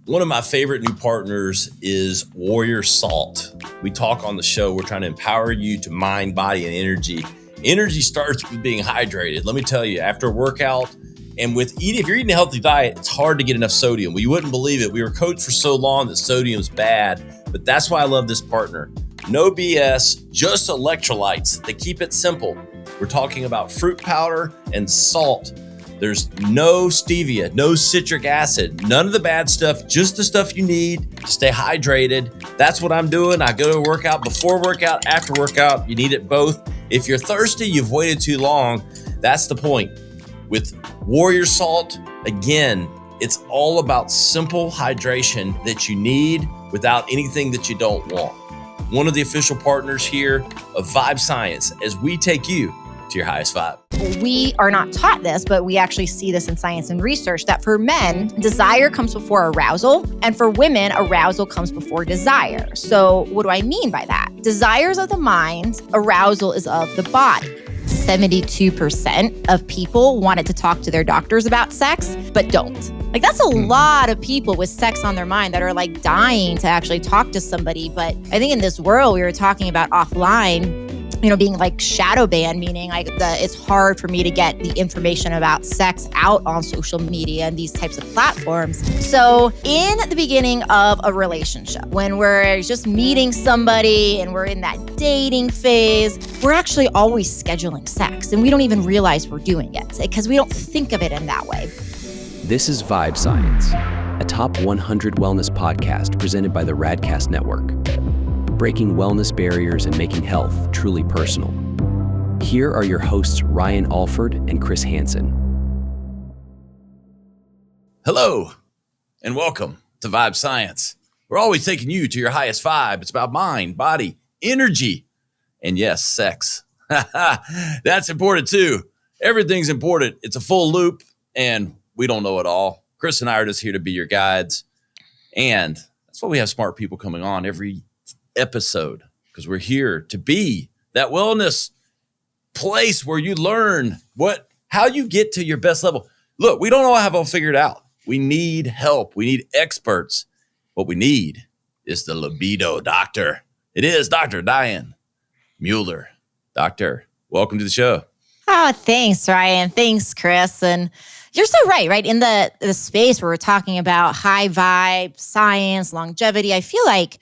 One of my favorite new partners is Warrior Salt. We talk on the show. We're trying to empower you to mind, body, and energy. Energy starts with being hydrated. Let me tell you, after a workout and if you're eating a healthy diet, it's hard to get enough sodium. Well, you wouldn't believe it. We were coached for so long that sodium's bad, but that's why I love this partner. No BS, just electrolytes. They keep it simple. We're talking about fruit powder and salt. There's no stevia, no citric acid, none of the bad stuff, just the stuff you need to stay hydrated. That's what I'm doing. I go to a workout, before workout, after workout. You need it both. If you're thirsty, you've waited too long. That's the point. With Warrior Salt, again, it's all about simple hydration that you need without anything that you don't want. One of the official partners here of Vibe Science as we take you to your highest vibe. We are not taught this, but we actually see this in science and research that for men, desire comes before arousal, and for women, arousal comes before desire. So what do I mean by that? Desire is of the mind, arousal is of the body. 72% of people wanted to talk to their doctors about sex, but don't. Like, that's a lot of people with sex on their mind that are like dying to actually talk to somebody. But I think in this world, we were talking about offline, being like shadow banned, meaning like it's hard for me to get the information about sex out on social media and these types of platforms. So in the beginning of a relationship, when we're just meeting somebody and we're in that dating phase, we're actually always scheduling sex and we don't even realize we're doing it because we don't think of it in that way. This is Vibe Science, a top 100 wellness podcast presented by the Radcast Network. Breaking wellness barriers and making health truly personal. Here are your hosts, Ryan Alford and Chris Hansen. Hello, and welcome to Vibe Science. We're always taking you to your highest vibe. It's about mind, body, energy, and yes, sex. That's important too. Everything's important. It's a full loop, and we don't know it all. Chris and I are just here to be your guides, and that's why we have smart people coming on every episode, because we're here to be that wellness place where you learn how you get to your best level. Look, we don't all have it all figured out. We need help. We need experts. What we need is the Libido Doctor. It is Dr. Diane Mueller. Doctor, welcome to the show. Oh, thanks, Ryan. Thanks, Chris. And you're so right? In the space where we're talking about high vibe, science, longevity, I feel like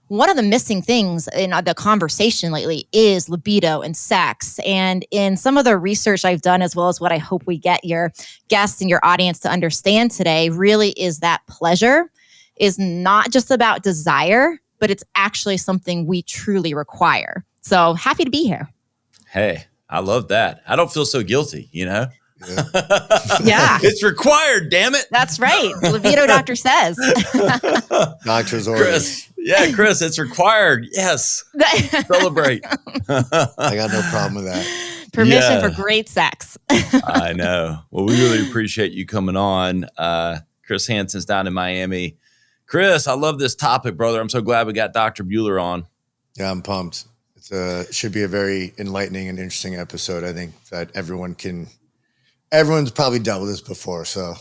one of the missing things in the conversation lately is libido and sex. And in some of the research I've done, as well as what I hope we get your guests and your audience to understand today, really is that pleasure is not just about desire, but it's actually something we truly require. So happy to be here. Hey, I love that. I don't feel so guilty, Yeah. It's required, damn it. That's right. Libido Doctor says. Doctor's orders. Chris, it's required. Yes. Celebrate. I got no problem with that. Permission for great sex. I know. Well, we really appreciate you coming on. Chris Hansen's down in Miami. Chris, I love this topic, brother. I'm so glad we got Dr. Mueller on. Yeah, I'm pumped. It should be a very enlightening and interesting episode. I think that everyone's probably dealt with this before. So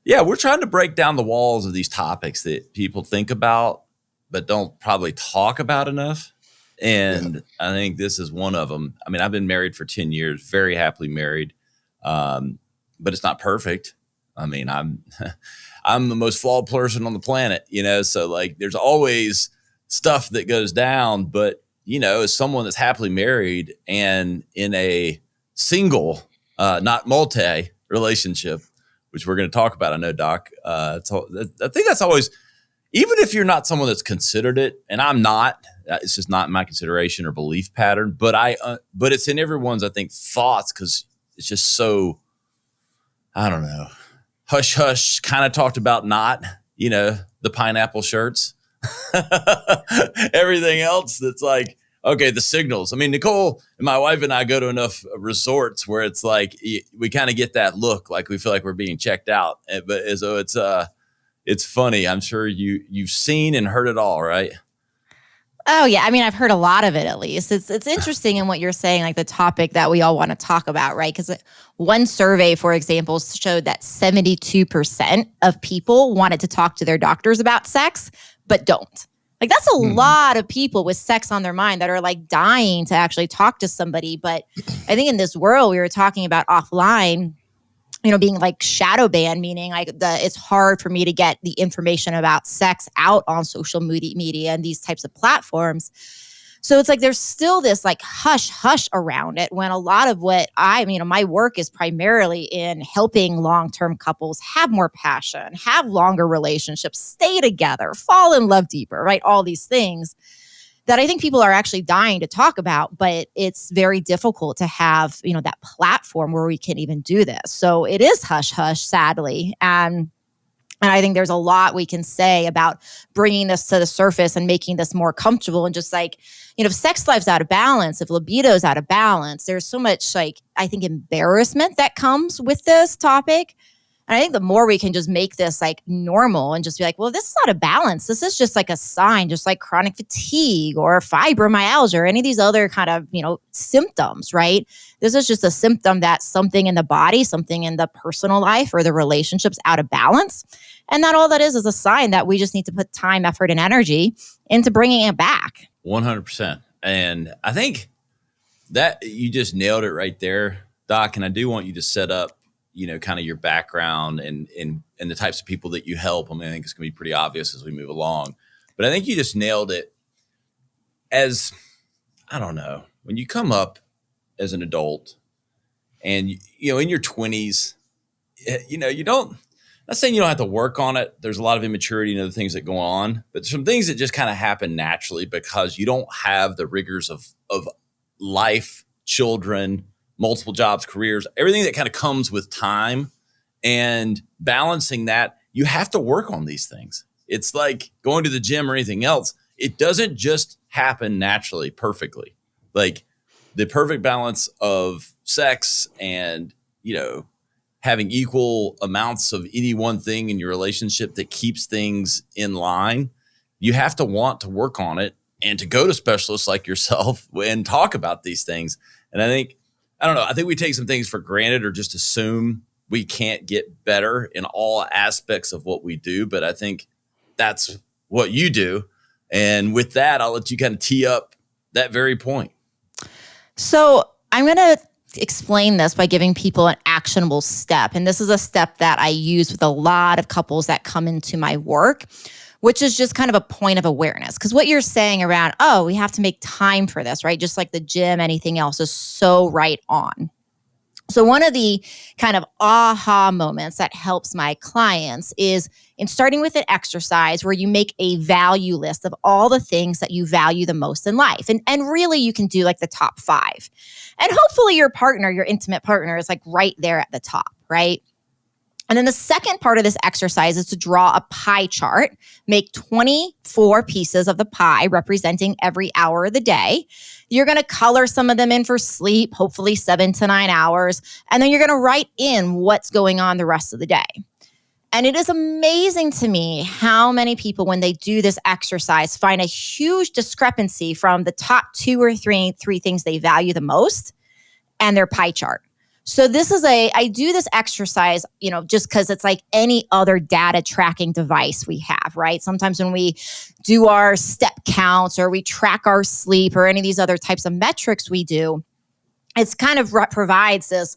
yeah, we're trying to break down the walls of these topics that people think about, but don't probably talk about enough. And I think this is one of them. I mean, I've been married for 10 years, very happily married. But it's not perfect. I mean, I'm the most flawed person on the planet, so like there's always stuff that goes down, but as someone that's happily married and in a single, not multi relationship, which we're going to talk about. I know, Doc, I think that's always, even if you're not someone that's considered it, and I'm not, it's just not my consideration or belief pattern, but but it's in everyone's, I think, thoughts, because it's just so, I don't know, hush hush, kind of talked about not, the pineapple shirts, everything else that's like, okay, the signals. I mean, Nicole and my wife and I go to enough resorts where it's like we kind of get that look, like we feel like we're being checked out. But so it's funny. I'm sure you've seen and heard it all, right? Oh yeah, I mean, I've heard a lot of it at least. It's interesting in what you're saying, like the topic that we all want to talk about, right? Because one survey, for example, showed that 72% of people wanted to talk to their doctors about sex, but don't. Like that's a lot of people with sex on their mind that are like dying to actually talk to somebody. But I think in this world, we were talking about offline, being like shadow banned, meaning like it's hard for me to get the information about sex out on social media and these types of platforms. So it's like there's still this like hush around it when a lot of what my work is primarily in helping long-term couples have more passion, have longer relationships, stay together, fall in love deeper, right? All these things that I think people are actually dying to talk about, but it's very difficult to have, that platform where we can even do this. So it is hush, sadly. And I think there's a lot we can say about bringing this to the surface and making this more comfortable. And just like, if sex life's out of balance, if libido's out of balance, there's so much I think embarrassment that comes with this topic. And I think the more we can just make this normal and just be like, well, this is out of balance. This is just like a sign, just like chronic fatigue or fibromyalgia or any of these other kind of, symptoms, right? This is just a symptom that something in the body, something in the personal life or the relationship's out of balance. And that all that is a sign that we just need to put time, effort, and energy into bringing it back. 100%. And I think that you just nailed it right there, Doc. And I do want you to set up, kind of your background and the types of people that you help. I think it's going to be pretty obvious as we move along. But I think you just nailed it as, I don't know, when you come up as an adult and, in your 20s, you don't, not saying you don't have to work on it. There's a lot of immaturity and other things that go on, but some things that just kind of happen naturally because you don't have the rigors of life, children, multiple jobs, careers, everything that kind of comes with time and balancing that. You have to work on these things. It's like going to the gym or anything else. It doesn't just happen naturally, perfectly. Like the perfect balance of sex and, having equal amounts of any one thing in your relationship that keeps things in line. You have to want to work on it and to go to specialists like yourself and talk about these things. And I think we take some things for granted or just assume we can't get better in all aspects of what we do. But I think that's what you do. And with that, I'll let you kind of tee up that very point. So I'm going to explain this by giving people an actionable step. And this is a step that I use with a lot of couples that come into my work, which is just kind of a point of awareness. Because what you're saying around, we have to make time for this, right? Just like the gym, anything else is so right on. So one of the kind of aha moments that helps my clients is in starting with an exercise where you make a value list of all the things that you value the most in life. And really you can do like the top 5. And hopefully your partner, your intimate partner is like right there at the top, right? And then the second part of this exercise is to draw a pie chart, make 24 pieces of the pie representing every hour of the day. You're going to color some of them in for sleep, hopefully 7 to 9 hours. And then you're going to write in what's going on the rest of the day. And it is amazing to me how many people, when they do this exercise, find a huge discrepancy from the top 2 or 3 things they value the most and their pie chart. So I do this exercise, just because it's like any other data tracking device we have, right? Sometimes when we do our step counts or we track our sleep or any of these other types of metrics we do, it's kind of provides this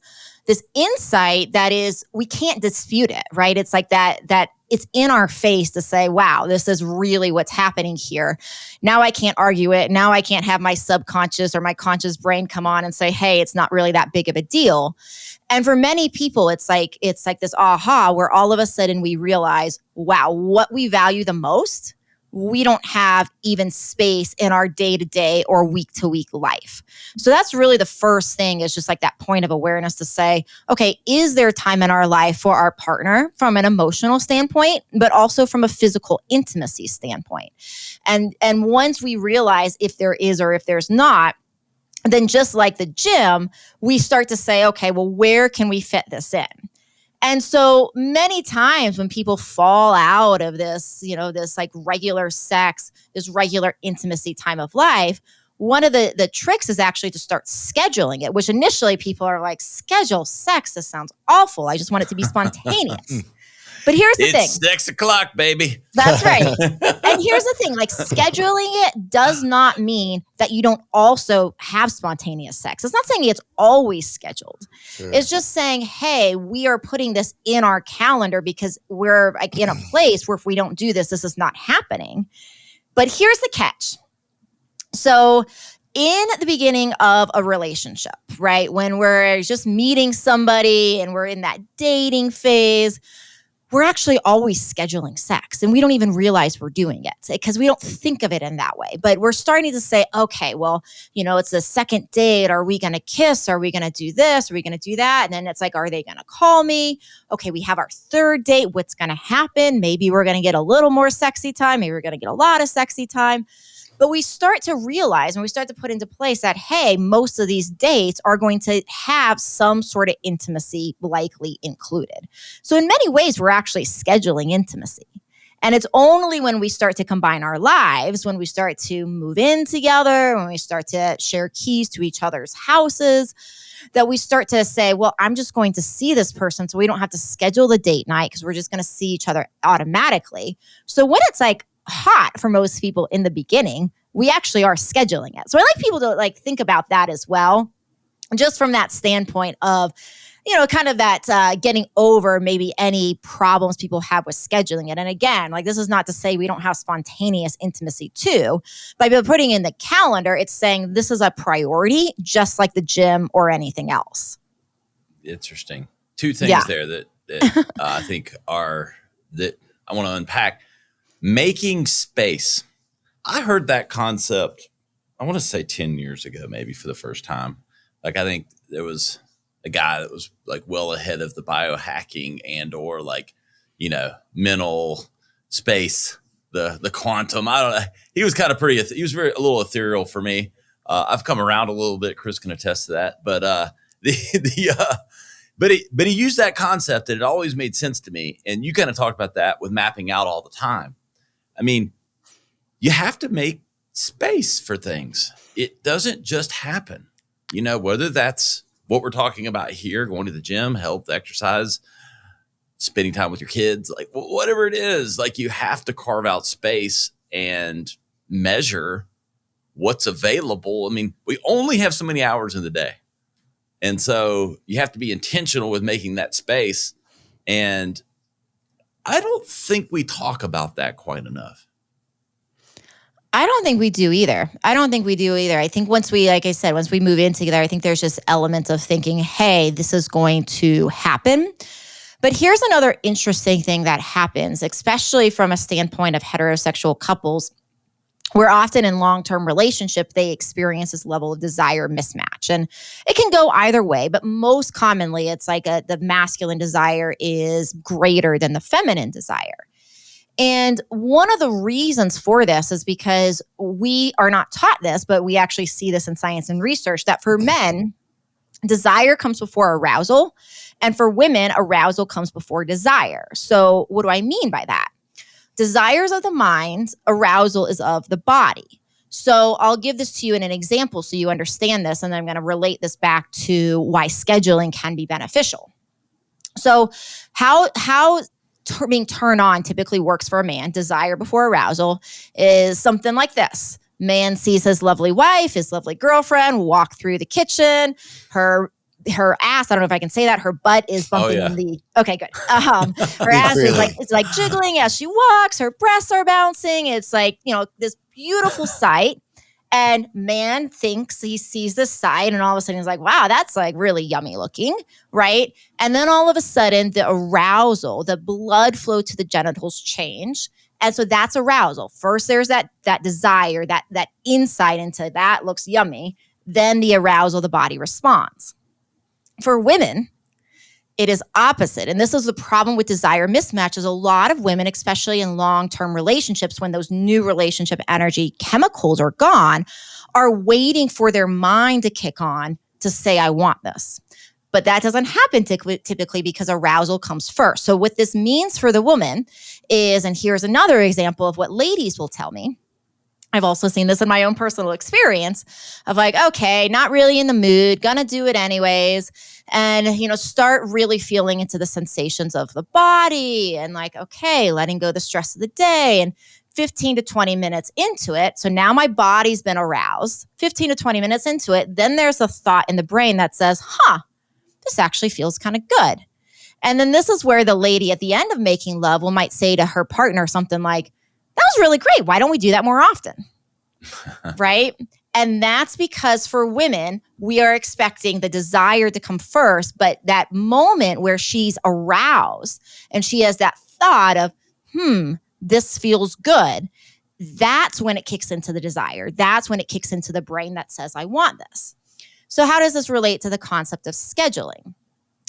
insight that is, we can't dispute it, right? It's like that it's in our face to say, wow, this is really what's happening here. Now I can't argue it. Now I can't have my subconscious or my conscious brain come on and say, hey, it's not really that big of a deal. And for many people, it's like this aha where all of a sudden we realize, wow, what we value the most, we don't have even space in our day-to-day or week-to-week life. So that's really the first thing, is just like that point of awareness to say, okay, is there time in our life for our partner from an emotional standpoint, but also from a physical intimacy standpoint? And once we realize if there is or if there's not, then just like the gym, we start to say, okay, well, where can we fit this in? And so many times when people fall out of this, this like regular sex, this regular intimacy time of life, one of the tricks is actually to start scheduling it, which initially people are like, schedule sex? This sounds awful. I just want it to be spontaneous. But here's the thing. It's 6 o'clock, baby. That's right. And here's the thing, like scheduling it does not mean that you don't also have spontaneous sex. It's not saying it's always scheduled. Sure. It's just saying, hey, we are putting this in our calendar because we're like in a place where if we don't do this, this is not happening. But here's the catch. So in the beginning of a relationship, right, when we're just meeting somebody and we're in that dating phase, we're actually always scheduling sex and we don't even realize we're doing it because we don't think of it in that way. But we're starting to say, okay, well, it's the second date. Are we going to kiss? Are we going to do this? Are we going to do that? And then it's like, are they going to call me? Okay, we have our third date. What's going to happen? Maybe we're going to get a little more sexy time. Maybe we're going to get a lot of sexy time. But we start to realize and we start to put into place that, hey, most of these dates are going to have some sort of intimacy likely included. So in many ways, we're actually scheduling intimacy. And it's only when we start to combine our lives, when we start to move in together, when we start to share keys to each other's houses, that we start to say, well, I'm just going to see this person so we don't have to schedule the date night because we're just going to see each other automatically. So when it's like hot for most people in the beginning, we actually are scheduling it. So I like people to like think about that as well, just from that standpoint of, kind of that getting over maybe any problems people have with scheduling it. And again, like this is not to say we don't have spontaneous intimacy too. By putting in the calendar, it's saying this is a priority, just like the gym or anything else. Interesting. Two things there that I think that I want to unpack. Making space. I heard that concept, I want to say 10 years ago, maybe for the first time. Like, I think there was a guy that was like well ahead of the biohacking and or like, mental space, the quantum. I don't know. He was kind of he was a little ethereal for me. I've come around a little bit. Chris can attest to that. But But he used that concept and it always made sense to me. And you kind of talked about that with mapping out all the time. I mean, you have to make space for things. It doesn't just happen, whether that's what we're talking about here, going to the gym, health, exercise, spending time with your kids, like whatever it is, like you have to carve out space and measure what's available. I mean, we only have so many hours in the day. And so you have to be intentional with making that space. And I don't think we talk about that quite enough. I don't think we do either. I think once we, like I said, once we move in together, I think there's just elements of thinking, hey, this is going to happen. But here's another interesting thing that happens, especially from a standpoint of heterosexual couples, where often in long-term relationship, they experience this level of desire mismatch. And it can go either way, but most commonly, it's like the masculine desire is greater than the feminine desire. And one of the reasons for this is because we are not taught this, but we actually see this in science and research, that for men, desire comes before arousal. And for women, arousal comes before desire. So what do I mean by that? Desire is of the mind, arousal is of the body. So I'll give this to you in an example so you understand this, and then I'm going to relate this back to why scheduling can be beneficial. So how being turned on typically works for a man, desire before arousal, is something like this. Man sees his lovely wife, his lovely girlfriend walk through the kitchen, her ass, I don't know if I can say that, her butt is bumping in the, okay, good. Her ass is like, it's like jiggling as she walks, her breasts are bouncing. It's like, this beautiful sight. And man thinks he sees this sight and all of a sudden he's like, wow, that's like really yummy looking, right? And then all of a sudden the arousal, the blood flow to the genitals change. And so that's arousal. First, there's that desire, that insight into that looks yummy. Then the arousal, the body responds. For women, it is opposite. And this is the problem with desire mismatch, is a lot of women, especially in long-term relationships, when those new relationship energy chemicals are gone, are waiting for their mind to kick on to say, I want this. But that doesn't happen typically because arousal comes first. So what this means for the woman is, and here's another example of what ladies will tell me. I've also seen this in my own personal experience of like, okay, not really in the mood, gonna do it anyways. And, start really feeling into the sensations of the body and like, okay, letting go the stress of the day, and 15 to 20 minutes into it. So now my body's been aroused, 15 to 20 minutes into it. Then there's a thought in the brain that says, this actually feels kind of good. And then this is where the lady at the end of making love might say to her partner something like, that was really great. Why don't we do that more often? Right? And that's because for women, we are expecting the desire to come first, but that moment where she's aroused and she has that thought of, this feels good, that's when it kicks into the desire. That's when it kicks into the brain that says, I want this. So how does this relate to the concept of scheduling?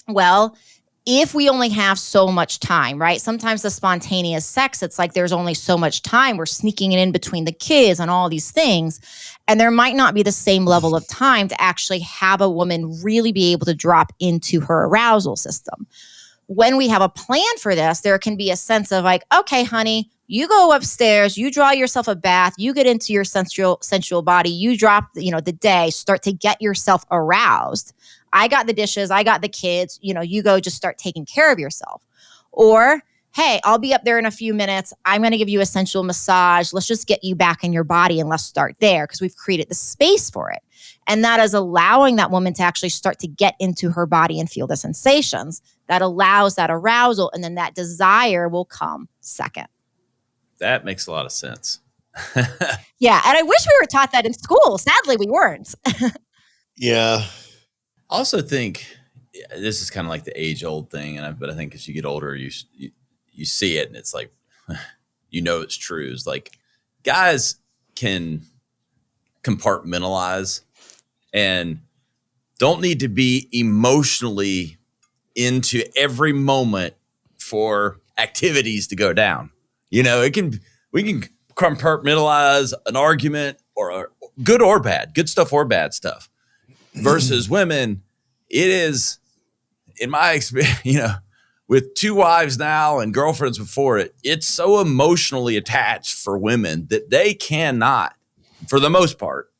Well, if we only have so much time, right? Sometimes the spontaneous sex, it's like there's only so much time. We're sneaking it in between the kids and all these things. And there might not be the same level of time to actually have a woman really be able to drop into her arousal system. When we have a plan for this, there can be a sense of like, okay, honey, you go upstairs, you draw yourself a bath, you get into your sensual body, you drop, the day, start to get yourself aroused. I got the dishes, I got the kids, you go just start taking care of yourself. Or, hey, I'll be up there in a few minutes. I'm going to give you a sensual massage. Let's just get you back in your body and let's start there because we've created the space for it. And that is allowing that woman to actually start to get into her body and feel the sensations that allows that arousal. And then that desire will come second. That makes a lot of sense. Yeah. And I wish we were taught that in school. Sadly, we weren't. Yeah. I also think this is kind of like the age-old thing, but I think as you get older, you see it, and it's like, it's true. It's like guys can compartmentalize and don't need to be emotionally into every moment for activities to go down. We can compartmentalize an argument or good or bad, good stuff or bad stuff. Versus women, it is, in my experience, with 2 wives now and girlfriends before it, it's so emotionally attached for women that they cannot, for the most part,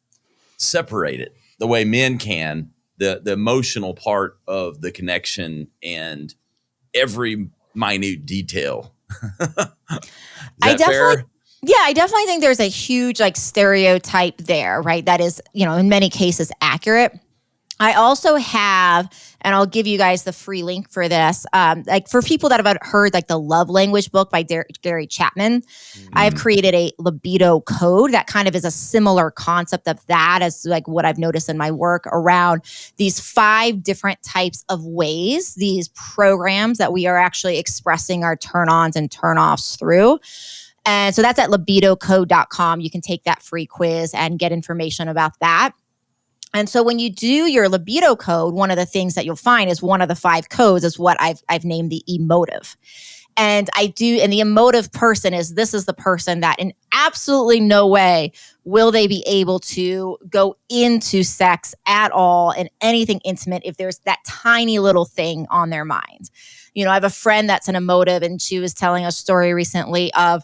separate it the way men can, the emotional part of the connection and every minute detail. I definitely think there's a huge stereotype there, right? That is, in many cases accurate. I also have, and I'll give you guys the free link for this, for people that have heard the Love Language book by Gary Chapman, I've created a libido code that kind of is a similar concept of that as what I've noticed in my work around these 5 different types of ways, these programs that we are actually expressing our turn-ons and turn-offs through. And so that's at libidocode.com. You can take that free quiz and get information about that. And so when you do your libido code, one of the things that you'll find is one of the 5 codes is what I've named the emotive. And the emotive person is the person that in absolutely no way will they be able to go into sex at all and anything intimate if there's that tiny little thing on their mind. I have a friend that's an emotive, and she was telling a story recently of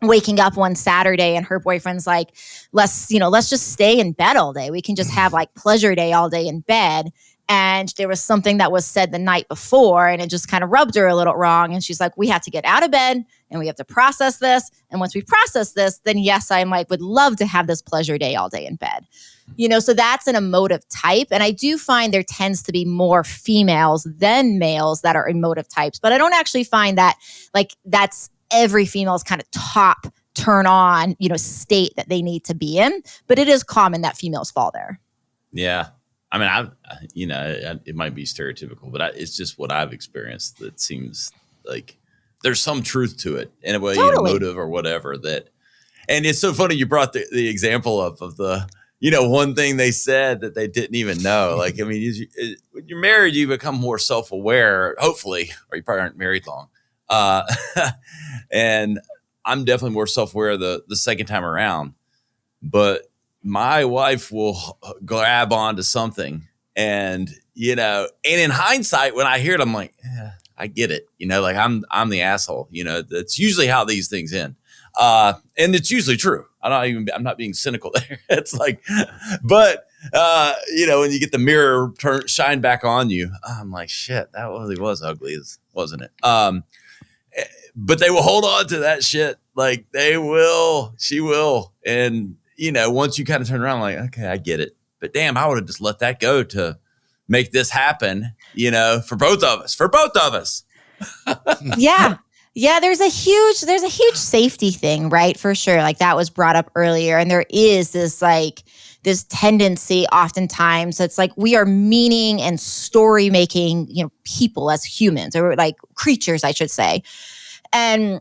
waking up one Saturday and her boyfriend's like, let's just stay in bed all day. We can just have pleasure day all day in bed. And there was something that was said the night before and it just kind of rubbed her a little wrong. And she's like, we have to get out of bed and we have to process this. And once we process this, then yes, I would love to have this pleasure day all day in bed. So that's an emotive type. And I do find there tends to be more females than males that are emotive types, but I don't actually find that that's every female's kind of top turn on, state that they need to be in, but it is common that females fall there. Yeah. I mean, it might be stereotypical, but it's just what I've experienced that seems like there's some truth to it in a way, Totally. Emotive or whatever that. And it's so funny you brought the example of the, one thing they said that they didn't even know. When you're married, you become more self-aware, hopefully, or you probably aren't married long. And I'm definitely more self-aware the second time around, but my wife will grab onto something And, and in hindsight, when I hear it, I'm like, I get it. Like I'm the asshole. That's usually how these things end. And it's usually true. I'm not being cynical there. It's like, but when you get the mirror shine back on you, I'm like, shit, that really was ugly, wasn't it? But they will hold on to that shit. Like she will. And, once you kind of turn around, like, okay, I get it. But damn, I would have just let that go to make this happen, for both of us. Yeah. Yeah, there's a huge safety thing, right? For sure. Like that was brought up earlier. And there is this tendency oftentimes that's like we are meaning and story making, people as humans, or like creatures, I should say. And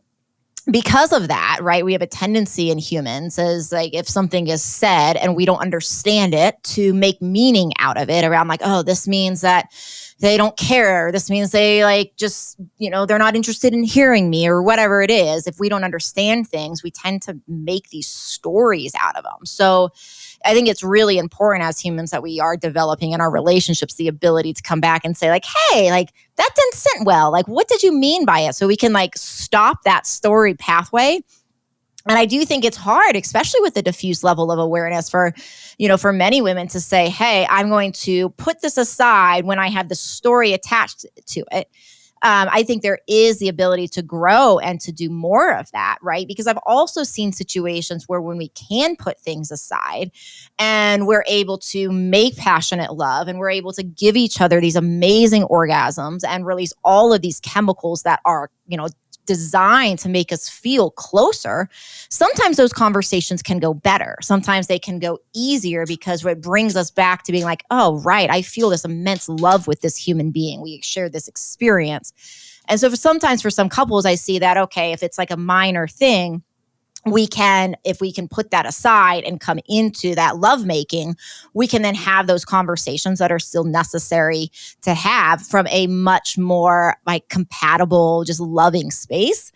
because of that, right, we have a tendency in humans as like if something is said and we don't understand it, to make meaning out of it around like, oh, this means that they don't care. This means they like just, they're not interested in hearing me or whatever it is. If we don't understand things, we tend to make these stories out of them. So I think it's really important as humans that we are developing in our relationships the ability to come back and say like, hey, like that didn't sit well. Like, what did you mean by it? So we can like stop that story pathway. And I do think it's hard, especially with the diffuse level of awareness for many women to say, hey, I'm going to put this aside when I have the story attached to it. I think there is the ability to grow and to do more of that, right? Because I've also seen situations where when we can put things aside and we're able to make passionate love and we're able to give each other these amazing orgasms and release all of these chemicals that are, designed to make us feel closer, sometimes those conversations can go better. Sometimes they can go easier because it brings us back to being like, oh, right, I feel this immense love with this human being. We share this experience. And so sometimes for some couples, I see that, okay, if it's like a minor thing, if we can put that aside and come into that lovemaking, we can then have those conversations that are still necessary to have from a much more like compatible, just loving space.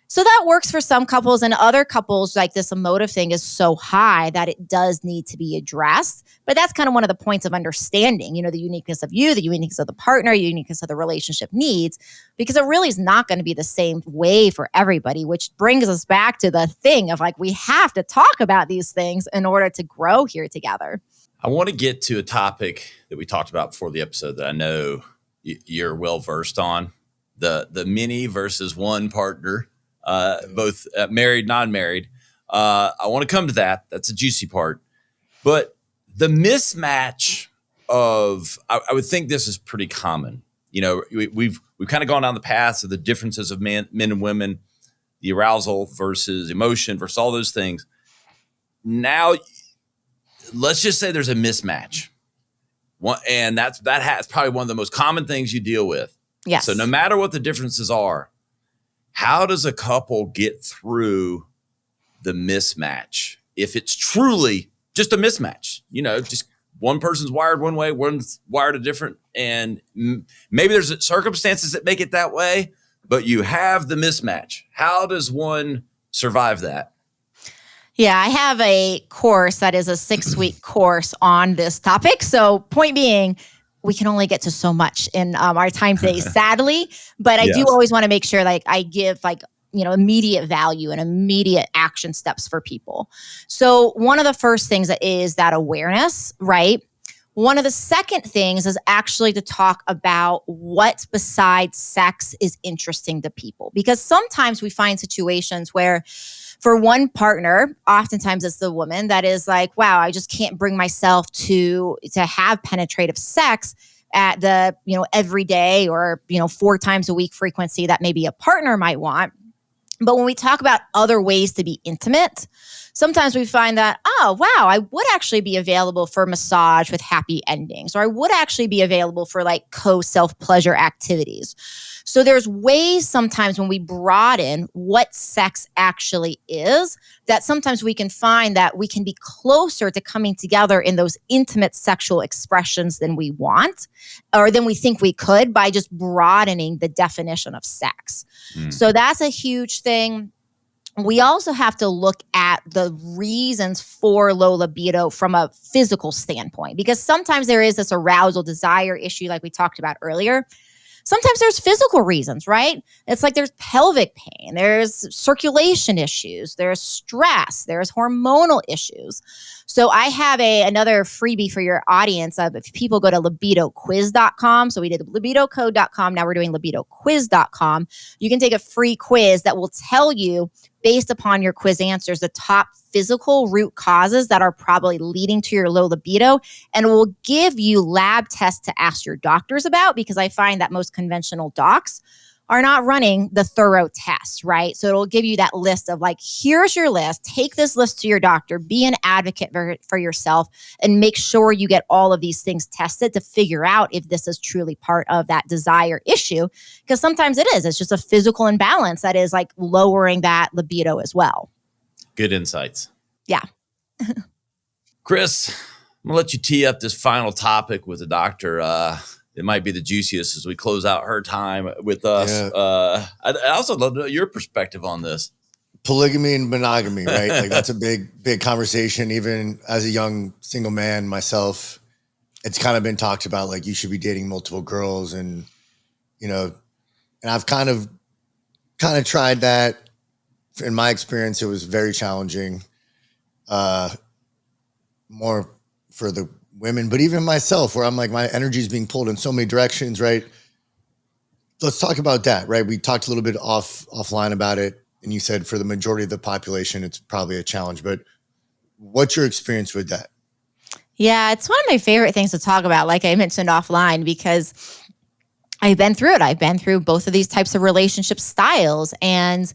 So that works for some couples, and other couples, like this emotive thing is so high that it does need to be addressed. But that's kind of one of the points of understanding, the uniqueness of you, the uniqueness of the partner, the uniqueness of the relationship needs, because it really is not going to be the same way for everybody, which brings us back to the thing of like, we have to talk about these things in order to grow here together. I want to get to a topic that we talked about before the episode that I know you're well versed on, the many versus one partner. Both married, non-married. I want to come to that. That's a juicy part. But the mismatch of, I would think this is pretty common. We've kind of gone down the paths of the differences of men and women, the arousal versus emotion versus all those things. Now, let's just say there's a mismatch. And that's probably one of the most common things you deal with. Yes. So no matter what the differences are, how does a couple get through the mismatch if it's truly just a mismatch? Just one person's wired one way, one's wired a different, and maybe there's circumstances that make it that way, but you have the mismatch. How does one survive that? Yeah, I have a course that is a 6-week course on this topic. So point being, we can only get to so much in our time today, sadly. But I do always want to make sure like I give like, immediate value and immediate action steps for people. So one of the first things is that awareness, right? One of the second things is actually to talk about what besides sex is interesting to people. Because sometimes we find situations where for one partner, oftentimes it's the woman that is like, wow, I just can't bring myself to have penetrative sex at the, every day or, 4 times a week frequency that maybe a partner might want. But when we talk about other ways to be intimate, sometimes we find that, oh, wow, I would actually be available for massage with happy endings, or I would actually be available for like co-self-pleasure activities. So there's ways sometimes when we broaden what sex actually is, that sometimes we can find that we can be closer to coming together in those intimate sexual expressions than we want, or than we think we could by just broadening the definition of sex. So that's a huge thing. we also have to look at the reasons for low libido from a physical standpoint, because sometimes there is this arousal desire issue like we talked about earlier. Sometimes there's physical reasons, right? It's like there's pelvic pain, there's circulation issues, there's stress, there's hormonal issues. So I have another freebie for your audience. If people go to libidoquiz.com, so we did libidocode.com, now we're doing libidoquiz.com. You can take a free quiz that will tell you, based upon your quiz answers, the top physical root causes that are probably leading to your low libido, and it will give you lab tests to ask your doctors about, because I find that most conventional docs are not running the thorough tests, right? So it'll give you that list of like, here's your list, take this list to your doctor, be an advocate for yourself, and make sure you get all of these things tested to figure out if this is truly part of that desire issue. Because sometimes it's just a physical imbalance that is like lowering that libido as well. Good insights. Yeah. Chris, I'm going to let you tee up this final topic with the doctor. It might be the juiciest as we close out her time with us. Yeah. I also love to know your perspective on this. Polygamy and monogamy, right? Like that's a big conversation. Even as a young single man myself, it's kind of been talked about, like you should be dating multiple girls, and and I've kind of tried that. In my experience, it was very challenging, more for the women, but even myself, where I'm like, my energy is being pulled in so many directions, right? Let's talk about that, right? We talked a little bit offline about it, and you said for the majority of the population, it's probably a challenge, but what's your experience with that? Yeah, it's one of my favorite things to talk about, like I mentioned offline, because I've been through it. I've been through both of these types of relationship styles. And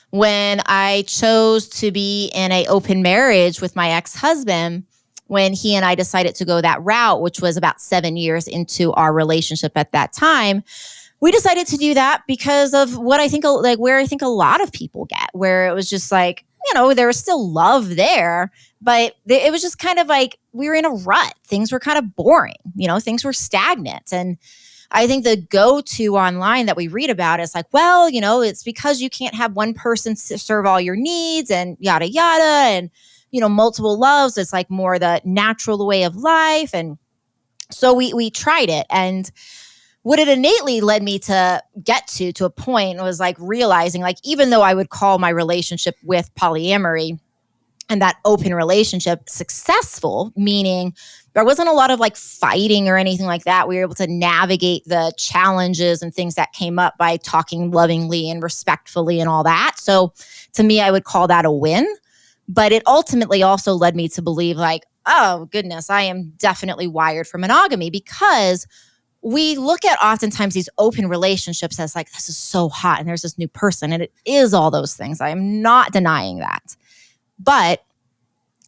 when I chose to be in an open marriage with my ex-husband, when he and I decided to go that route, which was about 7 years into our relationship at that time, we decided to do that because of what I think, like where I think a lot of people get, where it was just like, there was still love there, but it was just kind of like we were in a rut. Things were kind of boring, things were stagnant. And I think the go-to online that we read about is like, well, it's because you can't have one person serve all your needs and yada, yada. And, multiple loves. It's like more the natural way of life. And so we tried it. And what it innately led me to get to a point was like realizing, like, even though I would call my relationship with polyamory and that open relationship successful, meaning there wasn't a lot of like fighting or anything like that. We were able to navigate the challenges and things that came up by talking lovingly and respectfully and all that. So to me, I would call that a win. But it ultimately also led me to believe like, oh goodness, I am definitely wired for monogamy, because we look at oftentimes these open relationships as like, this is so hot and there's this new person, and it is all those things. I am not denying that. But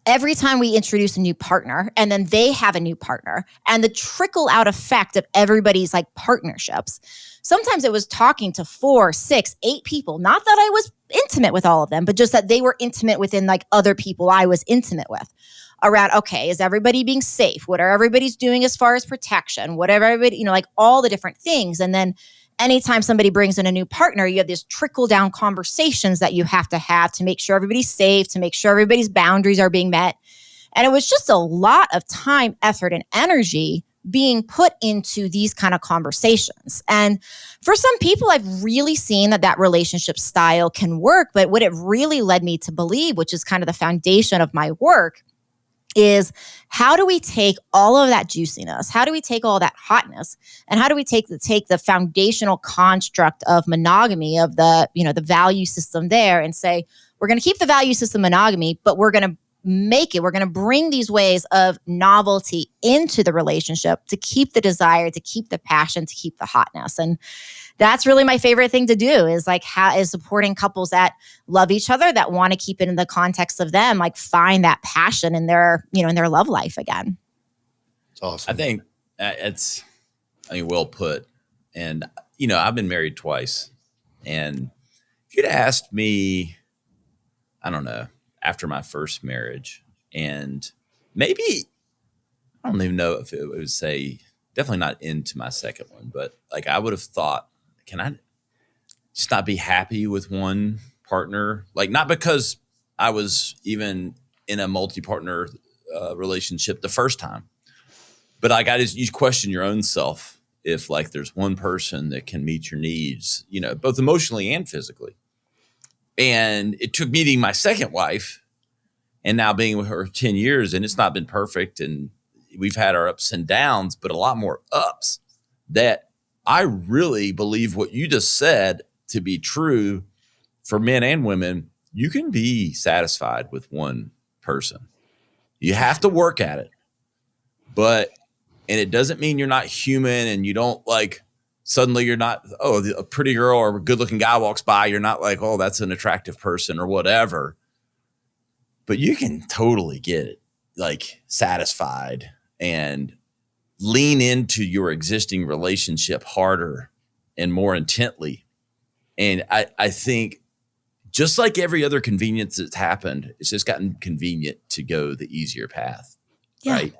every time we introduce a new partner and then they have a new partner, and the trickle out effect of everybody's like partnerships, sometimes it was talking to 4, 6, 8 people. Not that I was intimate with all of them, but just that they were intimate within like other people I was intimate with. Around, okay, is everybody being safe? What are everybody's doing as far as protection? Whatever everybody, like all the different things. And then anytime somebody brings in a new partner, you have these trickle down conversations that you have to make sure everybody's safe, to make sure everybody's boundaries are being met. And it was just a lot of time, effort, and energy being put into these kind of conversations. And for some people, I've really seen that relationship style can work. But what it really led me to believe, which is kind of the foundation of my work, is how do we take all of that juiciness? How do we take all that hotness? And how do we take the foundational construct of monogamy, of the value system there, and say, we're going to keep the value system monogamy, but we're going to bring these ways of novelty into the relationship to keep the desire, to keep the passion, to keep the hotness. And that's really my favorite thing to do, is like supporting couples that love each other, that want to keep it in the context of them, like find that passion in their love life again. It's awesome. I think it's well put. And, I've been married twice. And if you'd asked me, I don't know, after my first marriage, and maybe, I don't even know if it would say, definitely not into my second one, but like I would have thought, can I just not be happy with one partner, like not because I was even in a multi-partner relationship the first time, but like you question your own self if like there's one person that can meet your needs, you know, both emotionally and physically. And it took meeting my second wife and now being with her 10 years, and it's not been perfect, and we've had our ups and downs, but a lot more ups, that I really believe what you just said to be true for men and women. You can be satisfied with one person. You have to work at it, and it doesn't mean you're not human, and you don't like suddenly you're not, a pretty girl or a good looking guy walks by. You're not like, oh, that's an attractive person or whatever, but you can totally get like satisfied and lean into your existing relationship harder and more intently. And I think just like every other convenience that's happened, it's just gotten convenient to go the easier path. Yeah. Right.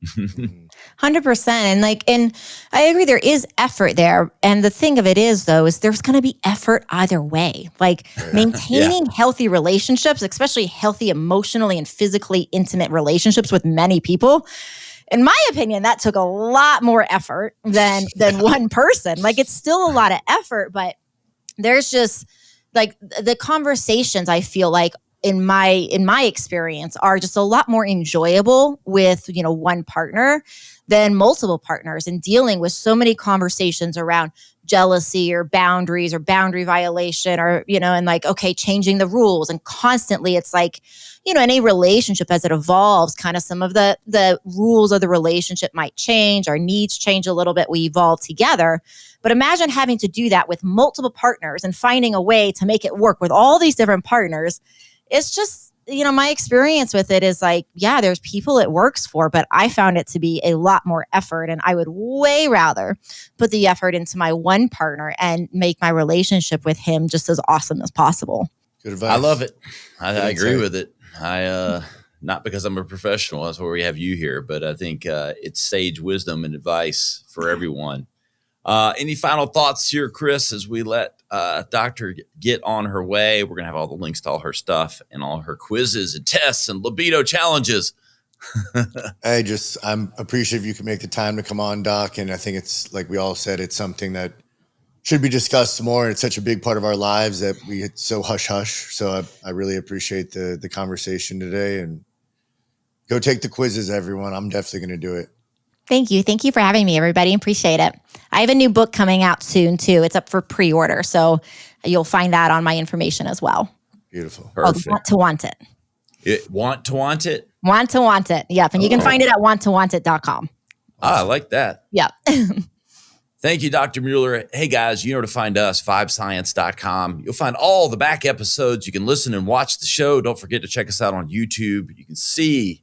100%. And I agree, there is effort there. And the thing of it is, though, is there's going to be effort either way. Like maintaining healthy relationships, especially healthy emotionally and physically intimate relationships with many people. In my opinion, that took a lot more effort than one person. Like it's still a lot of effort, but there's just like the conversations, I feel like in my experience, are just a lot more enjoyable with, you know, one partner than multiple partners, and dealing with so many conversations around jealousy or boundaries or boundary violation, or, you know, and like, okay, changing the rules. And constantly it's like, you know, any relationship as it evolves, kind of some of the rules of the relationship might change, our needs change a little bit, we evolve together. But imagine having to do that with multiple partners and finding a way to make it work with all these different partners. It's just, you know, my experience with it is like, yeah, there's people it works for, but I found it to be a lot more effort, and I would way rather put the effort into my one partner and make my relationship with him just as awesome as possible. Good advice. I love it. I agree with it. Not because I'm a professional, that's why we have you here, but I think it's sage wisdom and advice for everyone. Any final thoughts here, Chris, as we let Doctor get on her way? We're going to have all the links to all her stuff and all her quizzes and tests and libido challenges. I'm appreciative you can make the time to come on, Doc. And I think it's like we all said, it's something that should be discussed more. It's such a big part of our lives that it's so hush hush. So I really appreciate the conversation today, and go take the quizzes, everyone. I'm definitely going to do it. Thank you. Thank you for having me, everybody. Appreciate it. I have a new book coming out soon, too. It's up for pre-order, so you'll find that on my information as well. Beautiful. Perfect. Want to want it. Want to want it? Want to want it. Yep. And you can find it at wanttowantit.com. I like that. Yep. Thank you, Dr. Mueller. Hey, guys, you know where to find us, vibescience.com. You'll find all the back episodes. You can listen and watch the show. Don't forget to check us out on YouTube. You can see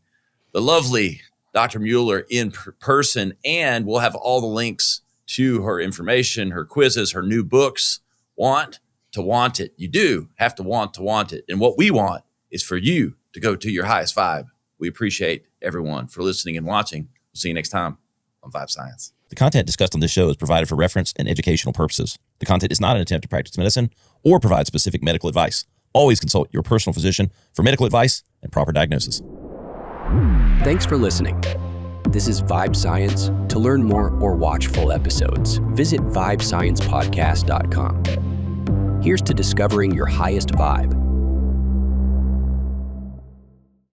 the lovely Dr. Mueller in person, and we'll have all the links to her information, her quizzes, her new books. Want to want it. You do have to want it. And what we want is for you to go to your highest vibe. We appreciate everyone for listening and watching. We'll see you next time on Vibe Science. The content discussed on this show is provided for reference and educational purposes. The content is not an attempt to practice medicine or provide specific medical advice. Always consult your personal physician for medical advice and proper diagnosis. Thanks for listening. This is Vibe Science. To learn more or watch full episodes, visit vibesciencepodcast.com. Here's to discovering your highest vibe